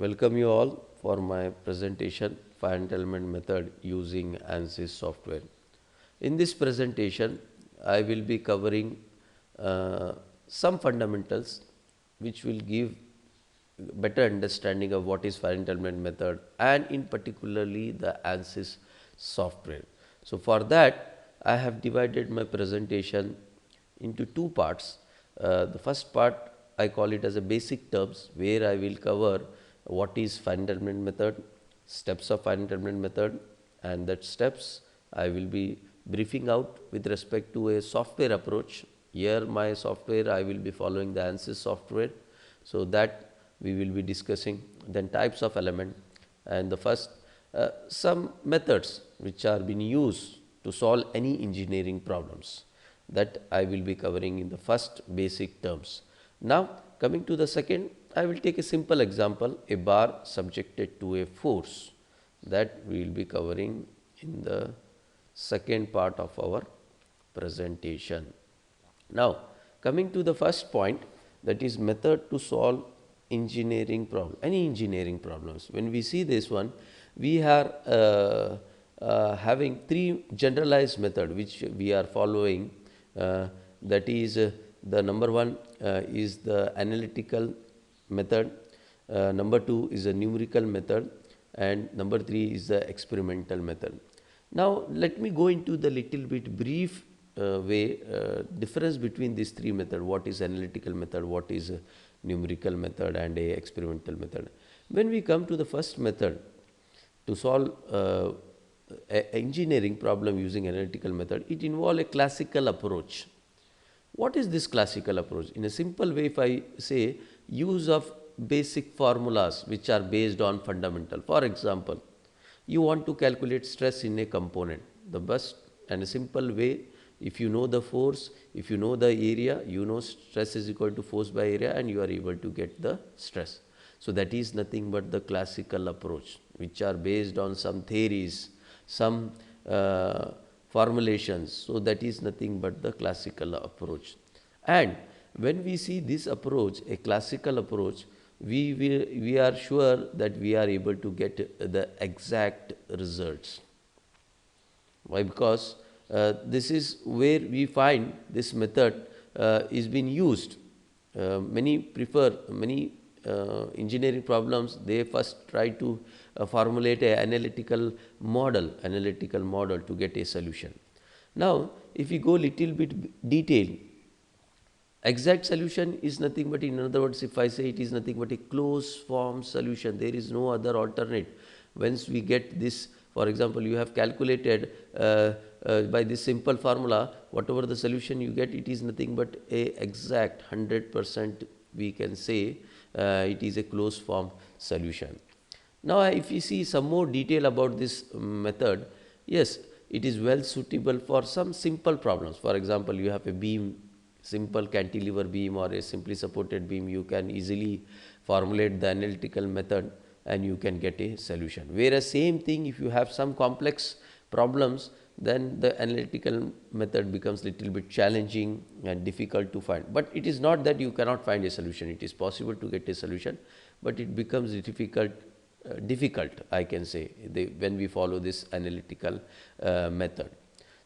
Welcome you all for my presentation finite element method using ANSYS software. In this presentation, I will be covering some fundamentals which will give better understanding of what is finite element method and in particularly the ANSYS software. So, for that I have divided my presentation into two parts. The first part I call it as a basic terms where I will cover what is finite element method, steps of finite element method, and that steps I will be briefing out with respect to a software approach. Here my software I will be following the ANSYS software. So, that we will be discussing then types of element and the first some methods which are being used to solve any engineering problems that I will be covering in the first basic terms. Now, coming to the second, I will take a simple example, a bar subjected to a force, that we will be covering in the second part of our presentation. Now, coming to the first point, that is method to solve engineering problem, any engineering problems. When we see this one, we are having three generalized method which we are following. That is the number one is the analytical method, number two is a numerical method, and number three is the experimental method. Now, let me go into the little bit brief way difference between these three methods, what is analytical method, what is a numerical method and a experimental method. When we come to the first method to solve a engineering problem using analytical method, it involves a classical approach. What is this classical approach? In a simple way, if I say use of basic formulas which are based on fundamental. For example, you want to calculate stress in a component. The best and a simple way, if you know the force, if you know the area, you know stress is equal to force by area and you are able to get the stress. So, that is nothing but the classical approach which are based on some theories, some formulations. So, that is nothing but the classical approach. And when we see this approach, a classical approach, we are sure that we are able to get the exact results. Why? Because this is where we find this method is being used. Many engineering problems, they first try to formulate an analytical model to get a solution. Now, if we go little bit detail, exact solution is nothing but, in other words, if I say it is nothing but a closed form solution, there is no other alternate. Once we get this, for example, you have calculated by this simple formula, whatever the solution you get, it is nothing but a exact 100%, we can say it is a closed form solution. Now, if you see some more detail about this method, yes, it is well suitable for some simple problems. For example, you have a beam, simple cantilever beam or a simply supported beam, you can easily formulate the analytical method and you can get a solution. Whereas same thing, if you have some complex problems, then the analytical method becomes little bit challenging and difficult to find. But it is not that you cannot find a solution, it is possible to get a solution, but it becomes difficult I can say when we follow this analytical method.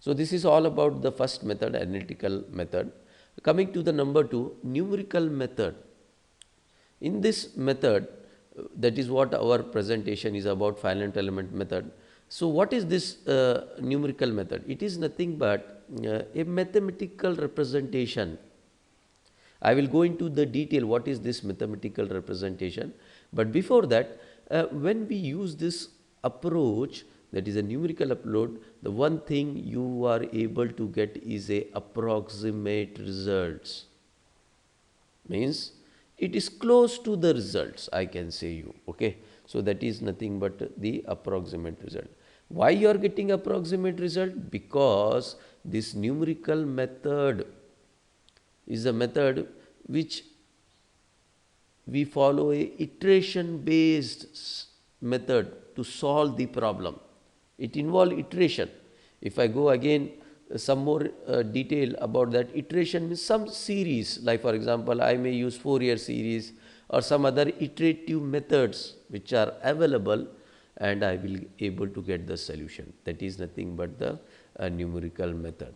So, this is all about the first method, analytical method. Coming to the number two, numerical method. In this method, that is what our presentation is about, finite element method. So, what is this numerical method? It is nothing but a mathematical representation. I will go into the detail what is this mathematical representation, but before that, when we use this approach, that is a numerical approach, the one thing you are able to get is a approximate results. Means it is close to the results, I can say you, okay. So, that is nothing but the approximate result. Why you are getting approximate result? Because this numerical method is a method which we follow a iteration based method to solve the problem. It involves iteration. If I go again some more detail about that, iteration means some series, like for example, I may use Fourier series or some other iterative methods which are available, and I will able to get the solution. That is nothing but the numerical method.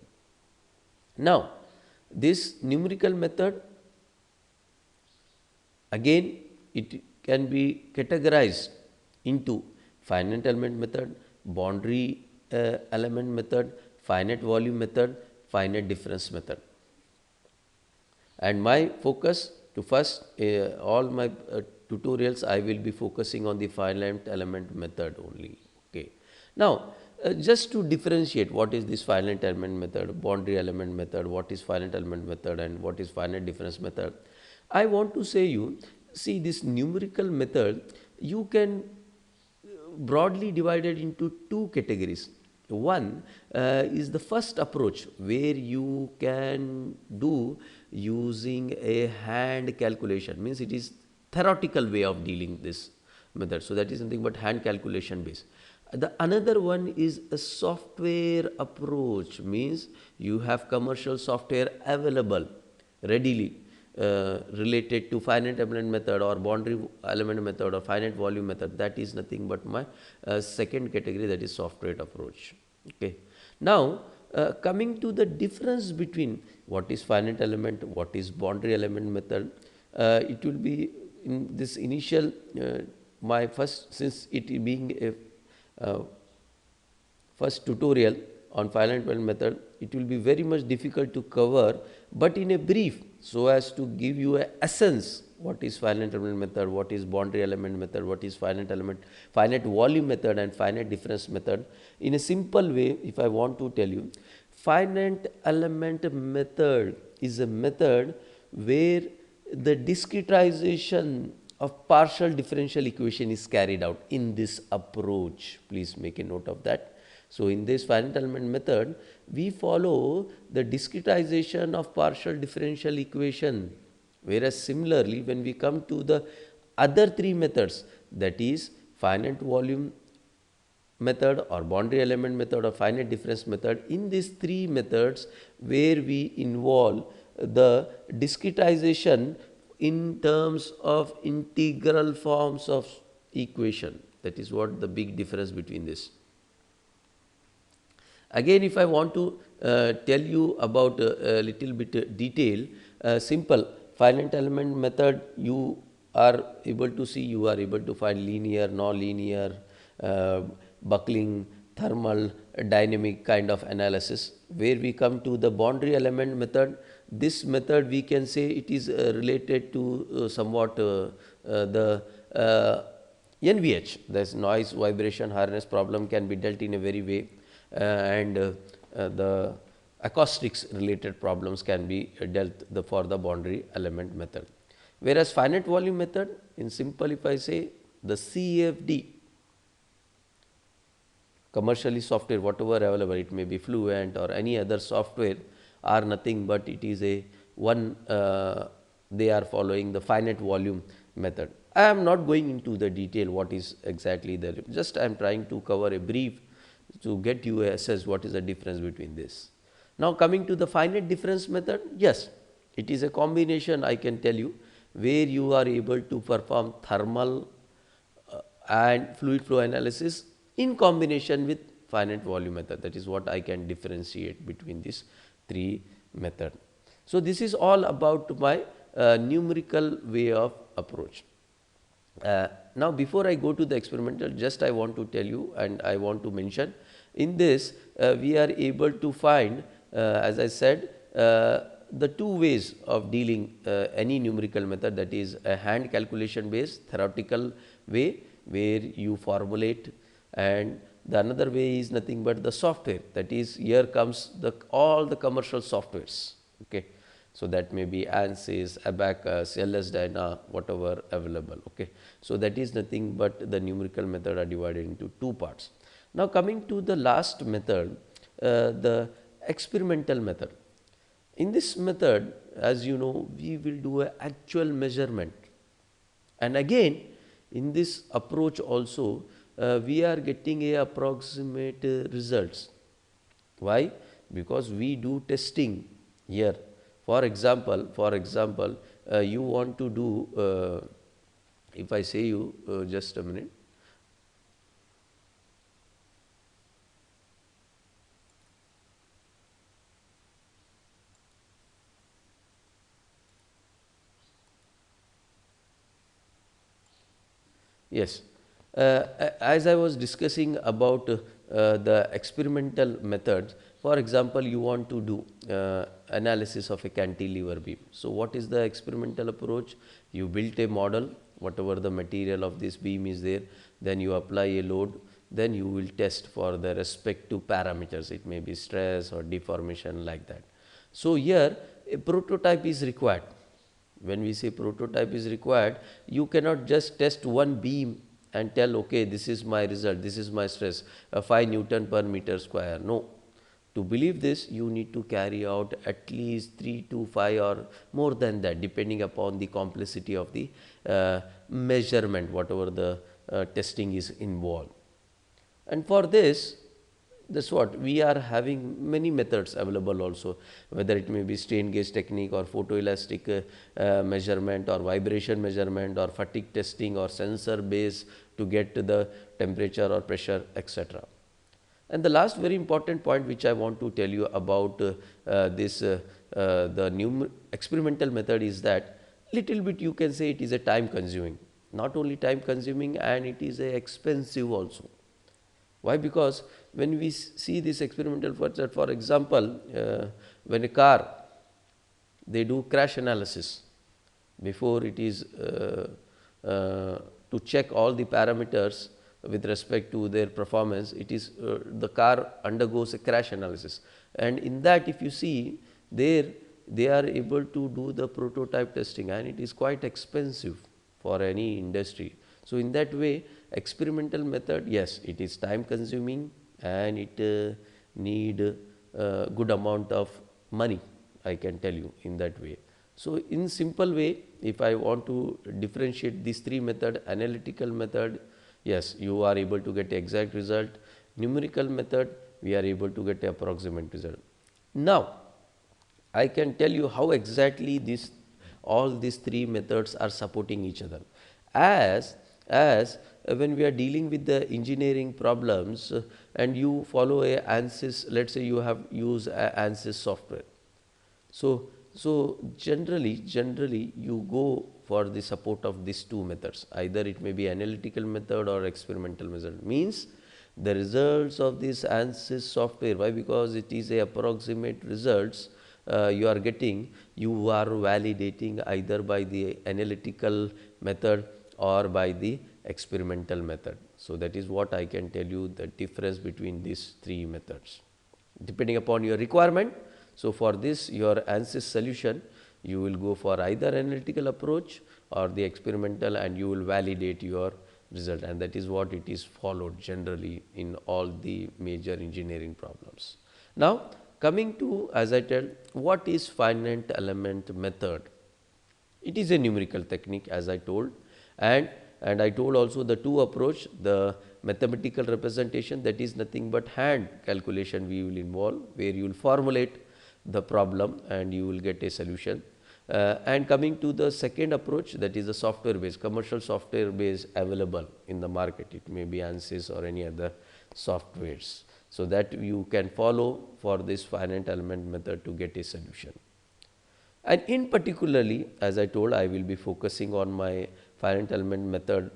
Now, this numerical method, again it can be categorized into finite element method, boundary element method, finite volume method, finite difference method. And my focus to first all my tutorials I will be focusing on the finite element method only. Okay. Now, just to differentiate what is this finite element method, boundary element method, what is finite element method, and what is finite difference method, I want to say you, see this numerical method you can broadly divided into two categories. One is the first approach where you can do using a hand calculation, means it is theoretical way of dealing this method. So, that is nothing but hand calculation based. The another one is a software approach, means you have commercial software available readily related to finite element method or boundary element method or finite volume method. That is nothing but my second category, that is software approach. Okay. Now, coming to the difference between what is finite element, what is boundary element method, it will be in this initial my first, since it being a first tutorial on finite element method, it will be very much difficult to cover, but in a brief, so as to give you a essence what is finite element method, what is boundary element method, what is finite element, finite volume method and finite difference method. In a simple way, if I want to tell you, finite element method is a method where the discretization of partial differential equation is carried out in this approach. Please make a note of that. So, in this finite element method, we follow the discretization of partial differential equation, whereas similarly when we come to the other three methods, that is finite volume method or boundary element method or finite difference method, in these three methods where we involve the discretization in terms of integral forms of equation, that is what the big difference between this. Again, if I want to tell you about a little bit detail, simple finite element method, you are able to see, you are able to find linear, non-linear, buckling, thermal, dynamic kind of analysis. Where we come to the boundary element method, this method we can say it is related to somewhat the NVH, that is noise, vibration, hardness problem can be dealt in a very way. And the acoustics related problems can be dealt for the boundary element method. Whereas finite volume method, in simple if I say the CFD, commercially software whatever available, it may be Fluent or any other software, are nothing but it is a one they are following the finite volume method. I am not going into the detail what is exactly the, just I am trying to cover a brief to get you a assess what is the difference between this. Now, coming to the finite difference method, yes, it is a combination I can tell you where you are able to perform thermal and fluid flow analysis in combination with finite volume method. That is what I can differentiate between these three methods. So, this is all about my numerical way of approach. Now, before I go to the experimental, just I want to tell you and I want to mention, in this we are able to find as I said the two ways of dealing any numerical method, that is a hand calculation based theoretical way where you formulate, and the another way is nothing but the software, that is here comes the all the commercial softwares. Okay. So, that may be ANSYS, Abacus, LS-DYNA, whatever available. Okay. So, that is nothing but the numerical method are divided into two parts. Now, coming to the last method, the experimental method. In this method, as you know, we will do an actual measurement, and again in this approach also we are getting a approximate results. Why? Because we do testing here. For example, you want to do If I say you just a minute. Yes. As I was discussing about the experimental methods, for example, you want to do analysis of a cantilever beam. So, what is the experimental approach? You built a model, whatever the material of this beam is there, then you apply a load, then you will test for the respective parameters. It may be stress or deformation, like that. So, here a prototype is required. When we say prototype is required, you cannot just test one beam and tell, okay, this is my result, this is my stress, 5 Newton per meter square. No. To believe this, you need to carry out at least 3 to 5 or more than that, depending upon the complexity of the measurement, whatever the testing is involved. And for this, that's what we are having many methods available also, whether it may be strain gauge technique or photoelastic measurement or vibration measurement or fatigue testing or sensor base to get to the temperature or pressure, etc. And the last very important point which I want to tell you about the new experimental method is that little bit you can say it is a time consuming, not only time consuming, and it is a expensive also. Why? Because when we see this experimental method, for example, when a car, they do crash analysis before it is to check all the parameters with respect to their performance. It is the car undergoes a crash analysis, and in that, if you see there, they are able to do the prototype testing, and it is quite expensive for any industry. So, in that way, experimental method, yes, it is time consuming and it need good amount of money, I can tell you in that way. So, in simple way, if I want to differentiate these three method, analytical method, yes, you are able to get exact result. Numerical method, we are able to get approximate result. Now, I can tell you how exactly all these three methods are supporting each other. As when we are dealing with the engineering problems and you follow a ANSYS, let's say you have used ANSYS software. So generally you go for the support of these two methods. Either it may be analytical method or experimental method. Means the results of this ANSYS software. Why? Because it is a approximate results you are getting. You are validating either by the analytical method or by the experimental method. So that is what I can tell you, the difference between these three methods, depending upon your requirement. So for this, your ANSYS solution, you will go for either analytical approach or the experimental, and you will validate your result, and that is what it is followed generally in all the major engineering problems. Now coming to, as I tell, what is finite element method? It is a numerical technique, as I told, and I told also the two approach, the mathematical representation, that is nothing but hand calculation we will involve, where you will formulate the problem and you will get a solution. And coming to the second approach, that is the software based, commercial software based available in the market. It may be ANSYS or any other softwares. So that you can follow for this finite element method to get a solution. And in particularly, as I told, I will be focusing on my finite element method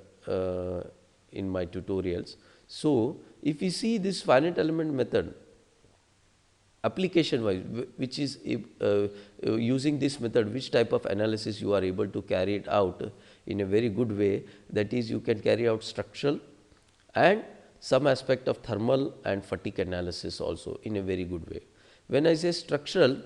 in my tutorials. So if we see this finite element method, application wise, which is using this method, which type of analysis you are able to carry it out in a very good way, that is, you can carry out structural and some aspect of thermal and fatigue analysis also in a very good way. When I say structural,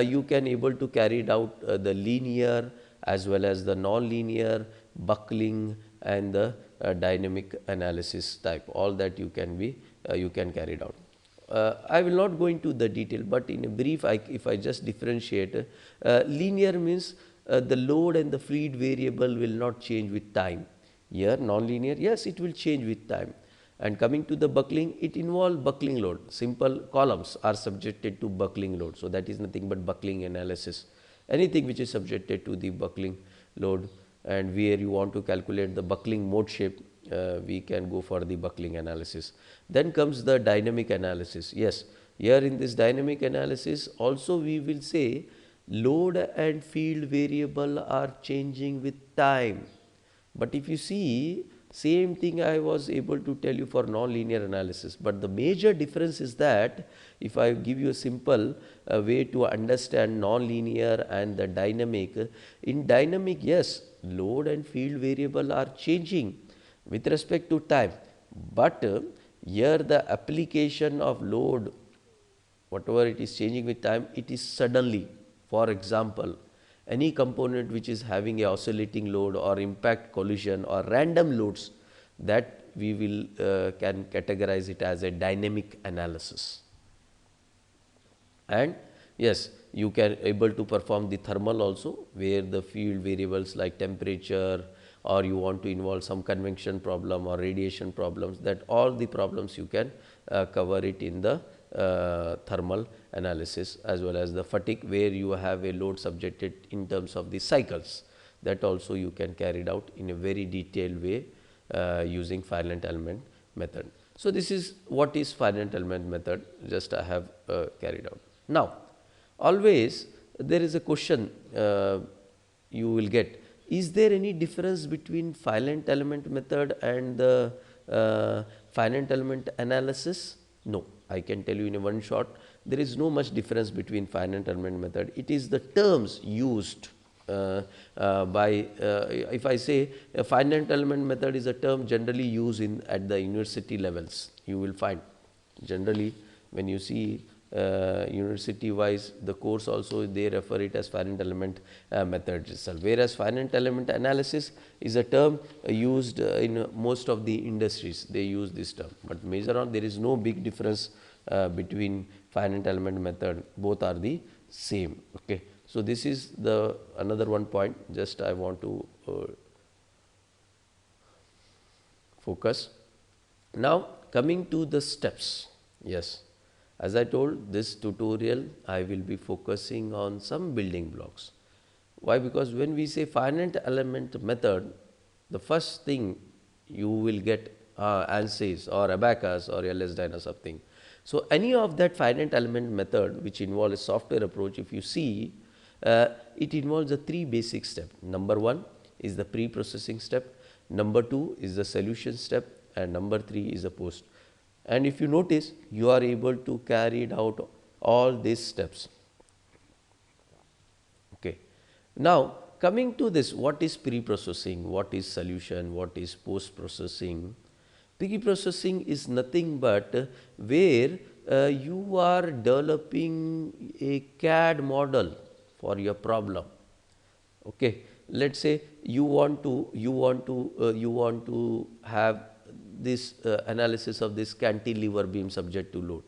you can able to carry it out the linear as well as the non-linear, buckling and the dynamic analysis type, all that you can carry it out. I will not go into the detail, but in a brief, if I just differentiate, linear means the load and the fluid variable will not change with time. Here non-linear, yes, it will change with time. And coming to the buckling, it involves buckling load. Simple columns are subjected to buckling load. So that is nothing but buckling analysis. Anything which is subjected to the buckling load and where you want to calculate the buckling mode shape, we can go for the buckling analysis. Then comes the dynamic analysis. Yes, here in this dynamic analysis also we will say load and field variable are changing with time. But if you see, same thing I was able to tell you for non-linear analysis, but the major difference is that if I give you a simple way to understand non-linear and the dynamic, in dynamic, yes, load and field variable are changing with respect to time, but here the application of load, whatever it is changing with time, it is suddenly. For example, any component which is having a oscillating load or impact collision or random loads, that we will can categorize it as a dynamic analysis. And yes, you can able to perform the thermal also, where the field variables like temperature, or you want to involve some convection problem or radiation problems, that all the problems you can cover it in the thermal analysis, as well as the fatigue, where you have a load subjected in terms of the cycles, that also you can carry it out in a very detailed way using finite element method. So this is what is finite element method, just I have carried out. Now always there is a question you will get, is there any difference between finite element method and the finite element analysis? No, I can tell you in a one shot, there is no much difference between finite element method. It is the terms used if I say a finite element method is a term generally used in at the university levels, you will find generally when you see university wise the course also they refer it as finite element method itself, whereas finite element analysis is a term used in most of the industries, they use this term, but major on there is no big difference between finite element method, both are the same. Okay. So this is the another one point just I want to focus. Now coming to the steps, yes, as I told this tutorial I will be focusing on some building blocks. Why? Because when we say finite element method, the first thing you will get ANSYS or Abacus or LS-DYNA something. So any of that finite element method which involves a software approach, if you see, it involves the three basic steps. Number one is the pre-processing step, number two is the solution step, and number three is the post. And if you notice, you are able to carry out all these steps. Okay. Now coming to this, what is pre-processing, what is solution, what is post-processing? Pre-processing is nothing but where you are developing a CAD model for your problem. Okay, let's say you want to have this analysis of this cantilever beam subject to load.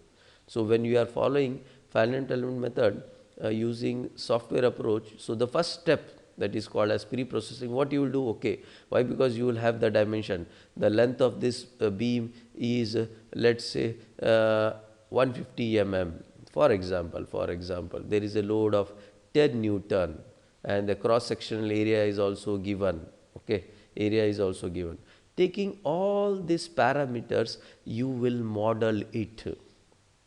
So when you are following finite element method using software approach, so the first step, that is called as pre-processing, what you will do? Okay, why? Because you will have the dimension, the length of this beam is let's say 150 mm, for example, there is a load of 10 Newton and the cross sectional area is also given. Okay, area is also given. Taking all these parameters, you will model it,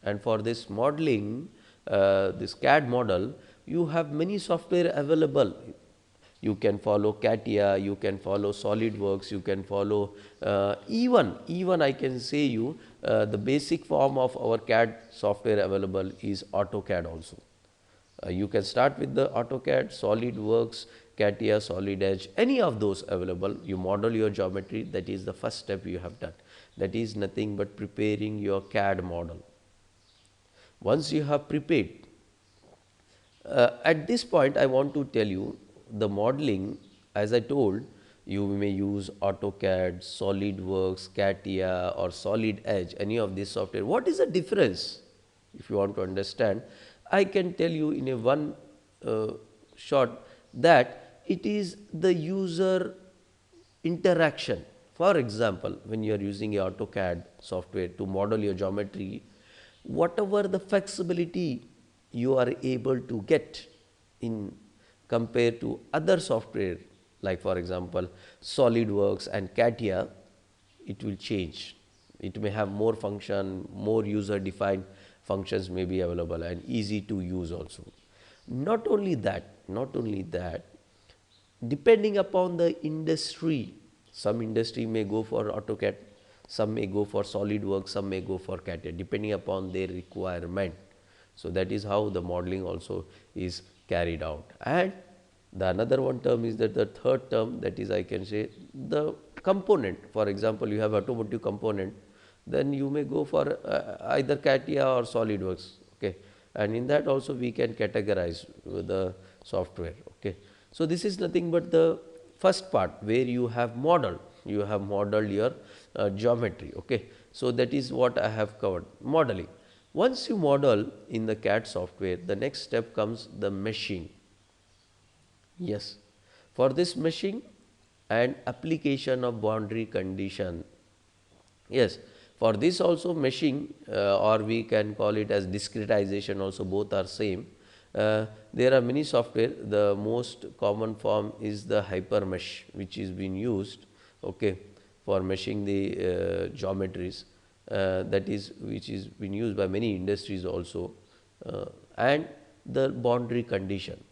and for this modeling, this CAD model, you have many software available. You can follow CATIA, you can follow SolidWorks, you can follow even I can say you the basic form of our CAD software available is AutoCAD also. You can start with the AutoCAD, SolidWorks, CATIA, Solid Edge, any of those available. You model your geometry, that is the first step you have done. That is nothing but preparing your CAD model. Once you have prepared, at this point I want to tell you the modeling, as I told, you may use AutoCAD, SolidWorks, CATIA or Solid Edge, any of this software. What is the difference? If you want to understand, I can tell you in a one shot that it is the user interaction. For example, when you are using a AutoCAD software to model your geometry, whatever the flexibility you are able to get in compared to other software like for example SolidWorks and CATIA, it will change. It may have more function, more user defined functions may be available and easy to use also. Not only that, depending upon the industry, some industry may go for AutoCAD, some may go for SolidWorks, some may go for CATIA, depending upon their requirement. So that is how the modeling also is carried out. And the another one term is that the third term, that is I can say the component. For example, you have automotive component, then you may go for either CATIA or SolidWorks. Okay, and in that also we can categorize the software. Okay, so this is nothing but the first part where you have modeled your geometry. Okay, so that is what I have covered, modeling. Once you model in the CAD software, the next step comes the meshing. Yes, for this meshing and application of boundary condition. Yes, for this also meshing or we can call it as discretization also, both are same. There are many software. The most common form is the HyperMesh, which is being used, okay, for meshing the geometries. That is which is been used by many industries also, and the boundary condition.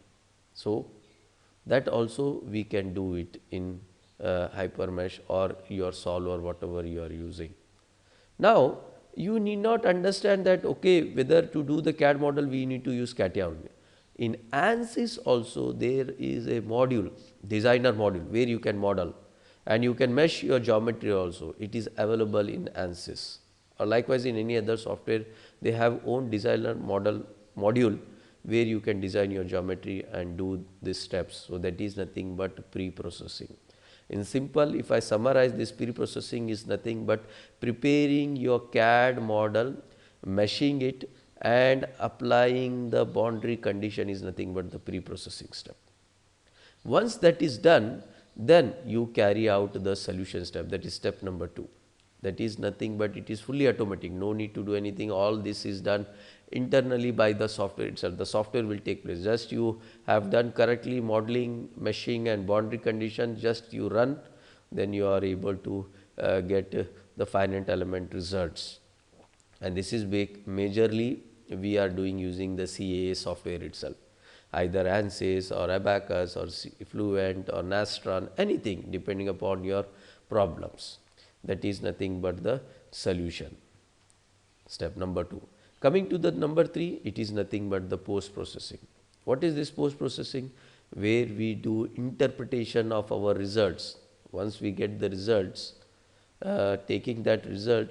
So that also we can do it in HyperMesh or your solver, whatever you are using. Now you need not understand that okay, whether to do the CAD model we need to use CATIA only. In ANSYS also there is a module, designer module, where you can model and you can mesh your geometry also. It is available in ANSYS, or likewise in any other software they have own designer module where you can design your geometry and do these steps. So that is nothing but pre-processing. In simple, if I summarize, this pre-processing is nothing but preparing your CAD model, meshing it and applying the boundary condition is nothing but the pre-processing step. Once that is done, then you carry out the solution step, that is step number 2. That is nothing but it is fully automatic, no need to do anything. All this is done internally by the software itself. The software will take place. Just you have done correctly modeling, meshing and boundary condition, just you run, then you are able to get the finite element results. And this is majorly we are doing using the CAA software itself, either ANSYS or Abacus or Fluent or Nastran, anything depending upon your problems. That is nothing but the solution. Step number 2. Coming to the number 3, it is nothing but the post processing. What is this post processing? Where we do interpretation of our results. Once we get the results, taking that result,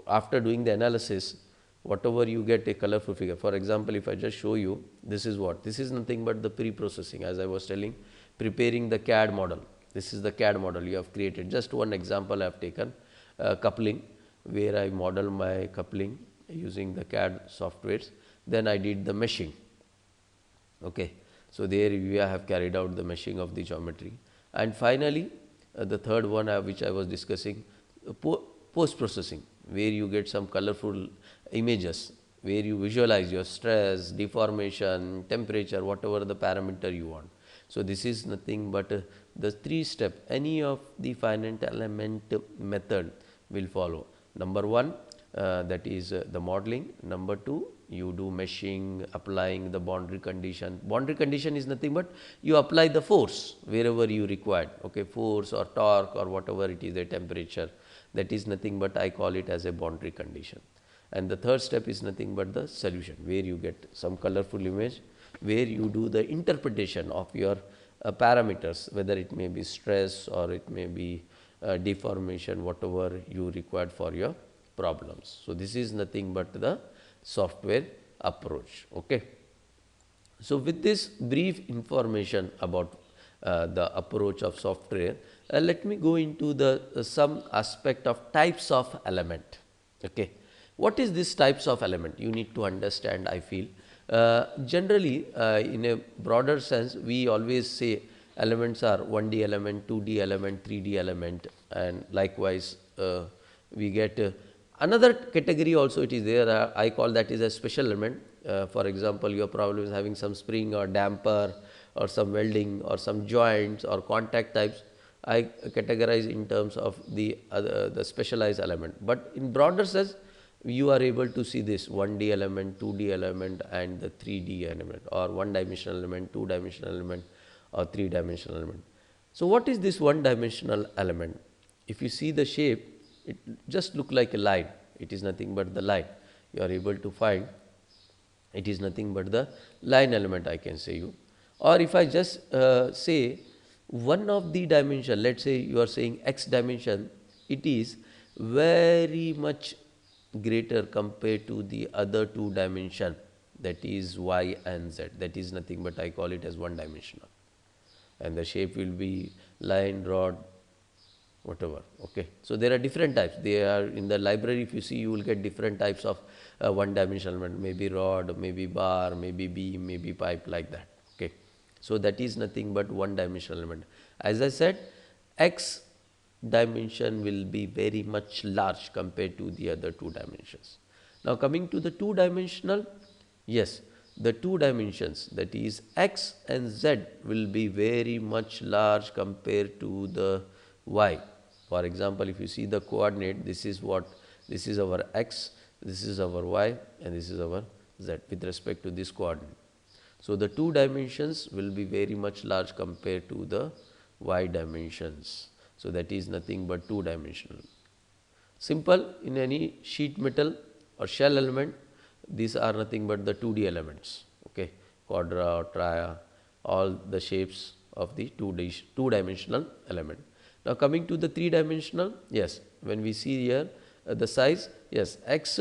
after doing the analysis, whatever you get a colorful figure. For example, if I just show you, this is what? This is nothing but the pre-processing, as I was telling, preparing the CAD model. This is the CAD model you have created. Just one example I have taken, coupling, where I model my coupling using the CAD softwares. Then I did the meshing. Okay. So there we have carried out the meshing of the geometry. And finally, the third one which I was discussing, post processing, where you get some colorful images, where you visualize your stress, deformation, temperature, whatever the parameter you want. So this is nothing but the 3 step any of the finite element method will follow. Number 1, that is the modeling. Number 2, you do meshing, applying the boundary condition. Boundary condition is nothing but you apply the force wherever you required, okay, force or torque or whatever it is, a temperature. That is nothing but I call it as a boundary condition. And the third step is nothing but the solution, where you get some colorful image, where you do the interpretation of your parameters, whether it may be stress or it may be deformation, whatever you required for your problems. So this is nothing but the software approach. Okay. So with this brief information about the approach of software, let me go into the some aspect of types of element. Okay. What is this types of element? You need to understand, I feel. Generally, in a broader sense, we always say elements are 1D element, 2D element, 3D element, and likewise we get another category also it is there. I call that is a special element. For example, your problem is having some spring or damper or some welding or some joints or contact types, I categorize in terms of the specialized element. But in broader sense, you are able to see this 1D element, 2D element and the 3D element, or one dimensional element, two dimensional element or three dimensional element. So what is this one dimensional element? If you see the shape, it just look like a line. It is nothing but the line. You are able to find it is nothing but the line element, I can say you. Or if I just say one of the dimension, let's say you are saying x dimension, it is very much greater compared to the other two dimension, that is y and z. That is nothing but I call it as one dimensional, and the shape will be line, rod, whatever. Okay. So there are different types. They are in the library. If you see, you will get different types of one dimensional element, maybe rod, maybe bar, maybe beam, maybe pipe, like that. Okay. So that is nothing but one dimensional element. As I said, x dimension will be very much large compared to the other two dimensions. Now coming to the two dimensional, yes, the two dimensions, that is x and z, will be very much large compared to the y. For example, if you see the coordinate, this is our x, this is our y, and this is our z with respect to this coordinate. So the two dimensions will be very much large compared to the y dimensions. So that is nothing but two dimensional. Simple, in any sheet metal or shell element, these are nothing but the 2D elements. Okay, quadra or tria, all the shapes of the two dimensional element. Now coming to the three dimensional, yes, when we see here the size, yes, x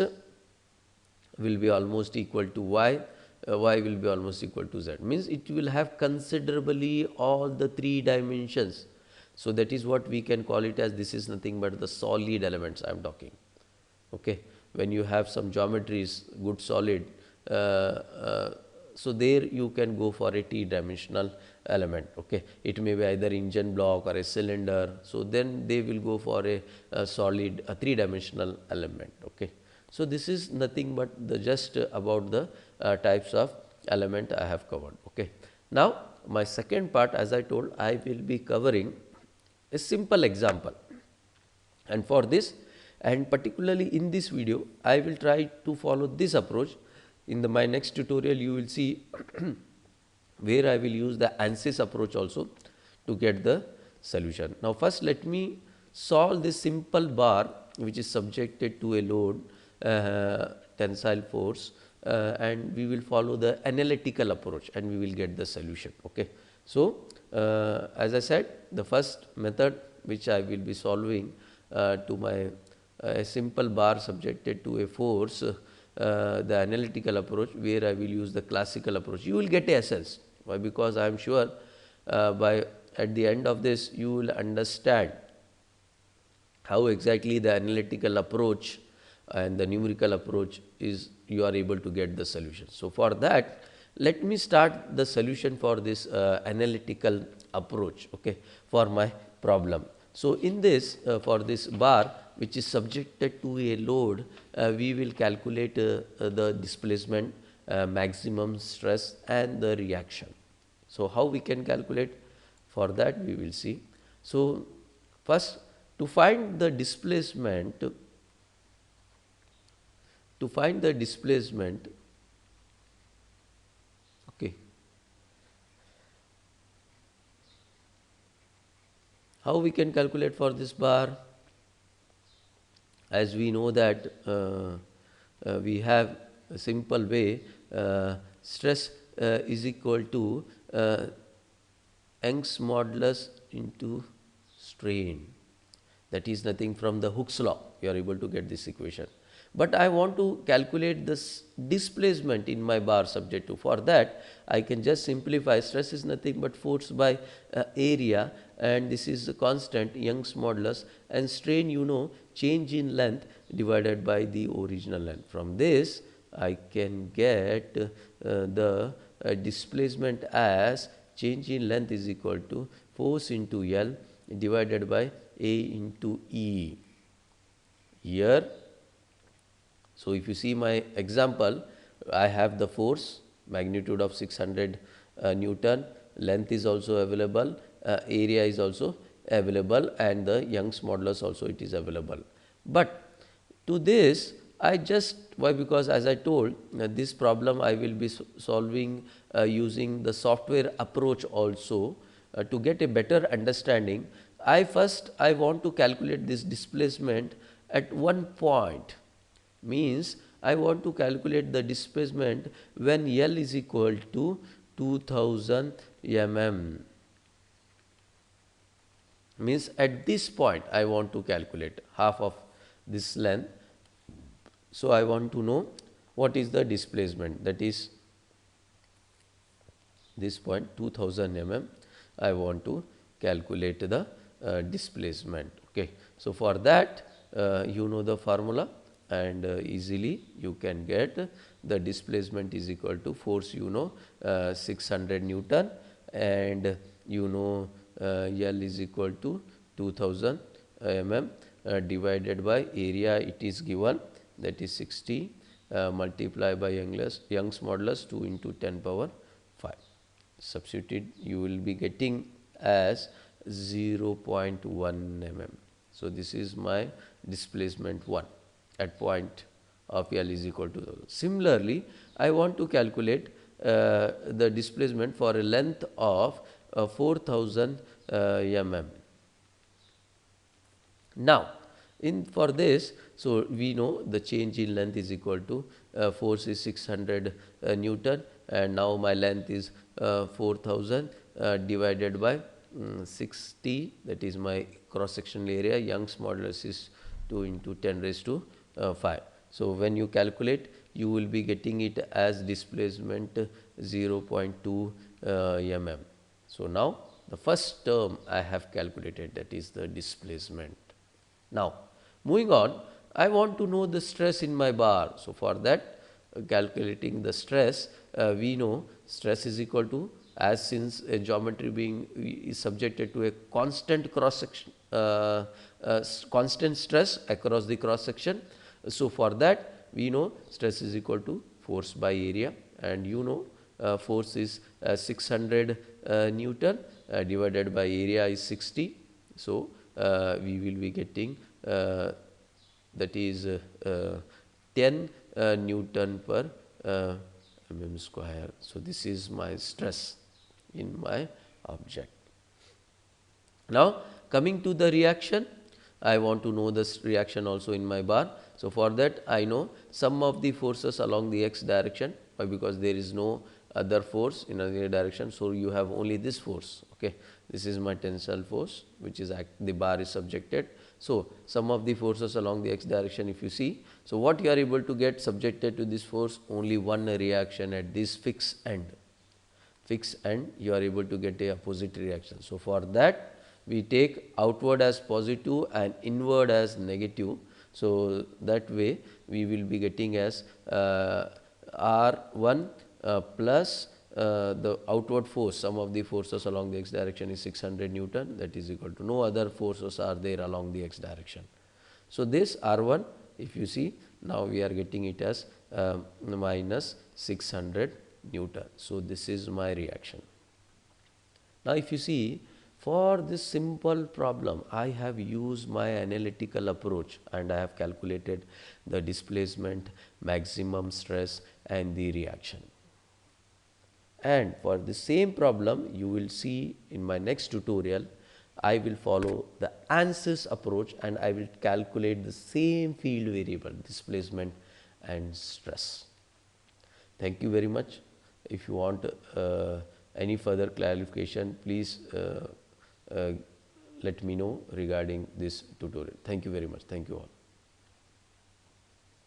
will be almost equal to y, y will be almost equal to z, means it will have considerably all the three dimensions. So that is what we can call it as, this is nothing but the solid elements I am talking. Okay. When you have some geometries, good solid, so there you can go for a t-dimensional element. Okay. It may be either engine block or a cylinder. So then they will go for a solid, a three-dimensional element. Okay. So this is nothing but the just about the types of element I have covered. Okay. Now my second part, as I told, I will be covering a simple example, and for this, and particularly in this video, I will try to follow this approach. In my next tutorial, you will see where I will use the ANSYS approach also to get the solution. Now first let me solve this simple bar which is subjected to a load, tensile force, and we will follow the analytical approach and we will get the solution. Okay. So as I said, the first method which I will be solving to my a simple bar subjected to a force, the analytical approach, where I will use the classical approach. You will get a sense. Why? Because I am sure by at the end of this you will understand how exactly the analytical approach and the numerical approach is, you are able to get the solution. So for that, let me start the solution for this analytical approach, okay, for my problem. So in this, for this bar which is subjected to a load, we will calculate the displacement, maximum stress and the reaction. So how we can calculate? For that we will see. So first, to find the displacement, okay, how we can calculate for this bar? As we know that we have a simple way, stress is equal to Young's modulus into strain. That is nothing from the Hooke's law. You are able to get this equation. But I want to calculate this displacement in my bar subject to. For that, I can just simplify. Stress is nothing but force by area, and this is the constant Young's modulus, and strain, you know, change in length divided by the original length. From this, I can get the displacement as change in length is equal to force into L divided by A into E. Here, so if you see my example, I have the force magnitude of 600 Newton, length is also available, area is also available, and the Young's modulus also it is available. But to this I just, why, because as I told this problem I will be solving using the software approach also to get a better understanding. I want to calculate this displacement at one point, means I want to calculate the displacement when L is equal to 2000 mm, means at this point I want to calculate half of this length. So, I want to know what is the displacement, that is this point 2000 mm I want to calculate the displacement. Okay. So, for that you know the formula, and easily you can get the displacement is equal to force, 600 Newton, and L is equal to 2000 mm divided by area, it is given, that is 60 multiplied by Young's modulus 2 into 10 power 5. Substitute, you will be getting as 0.1 mm. So, this is my displacement 1 at point of L is equal to 0. Similarly, I want to calculate the displacement for a length of 4000 mm. Now, for this, so we know the change in length is equal to force is 600 Newton, and now my length is 4000 divided by 60, that is my cross sectional area. Young's modulus is 2 into 10 raised to 5. So, when you calculate, you will be getting it as displacement 0.2 mm. So, now the first term I have calculated, that is the displacement. Now, moving on, I want to know the stress in my bar. So, for that calculating the stress, we know stress is equal to, as since a geometry being is subjected to a constant cross section, constant stress across the cross section. So, for that we know stress is equal to force by area, and force is 600 Newton divided by area is 60. So, we will be getting that is 10 Newton per mm square. So, this is my stress in my object. Now, coming to the reaction, I want to know this reaction also in my bar. So, for that I know sum of the forces along the x direction, because there is no other force in other direction. So, you have only this force. Okay. This is my tensile force, which is the bar is subjected. So, sum of the forces along the x direction, if you see. So, what you are able to get subjected to this force, only one reaction at this fixed end. Fixed end, you are able to get a opposite reaction. So, for that we take outward as positive and inward as negative. So, that way we will be getting as R1 plus the outward force, sum of the forces along the x direction is 600 Newton, that is equal to no other forces are there along the x direction. So, this R1, if you see, now we are getting it as minus 600 Newton. So, this is my reaction. Now, if you see, for this simple problem, I have used my analytical approach and I have calculated the displacement, maximum stress and the reaction. And for the same problem, you will see in my next tutorial, I will follow the ANSYS approach and I will calculate the same field variable, displacement and stress. Thank you very much. If you want any further clarification, please let me know regarding this tutorial. Thank you very much. Thank you all.